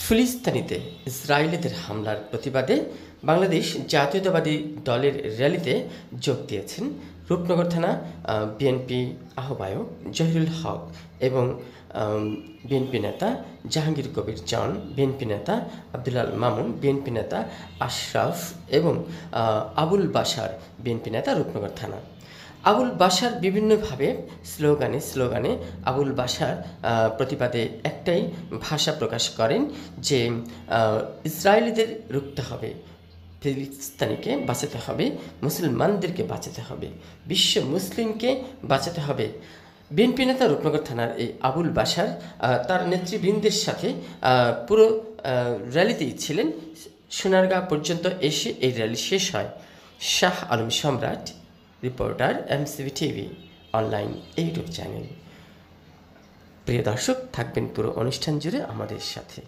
ফিলিস্তিনিতে ইসরায়েলিদের হামলার প্রতিবাদে বাংলাদেশ জাতীয়তাবাদী দলের র্যালিতে যোগ দিয়েছেন রূপনগর থানা বিএনপি আহ্বায়ক জহিরুল হক এবং বিএনপি নেতা জাহাঙ্গীর কবির জন, বিএনপি নেতা আব্দুল মামুন, বিএনপি নেতা আশরাফ এবং আবুল বাশার, বিএনপি নেতা রূপনগর থানা। আবুল বাশার বিভিন্নভাবে স্লোগানে আবুল বাশার প্রতিবাদে একটাই ভাষা প্রকাশ করেন যে ইসরায়েলিদের রুখতে হবে, ফিলিস্তিনিকে বাঁচাতে হবে, মুসলমানদেরকে বাঁচাতে হবে, বিশ্ব মুসলিমকে বাঁচাতে হবে। বিএনপি নেতা রূপনগর থানার এই আবুল বাশার তার নেতৃবৃন্দের সাথে পুরো র্যালিতেই ছিলেন। সোনারগাঁ পর্যন্ত এসে এই র্যালি শেষ হয়। শাহ আলম সম্রাট, reporter, MCV TV online YouTube channel. প্রিয় দর্শক, থাকবেন পুরো অনুষ্ঠান জুড়ে আমাদের সাথে।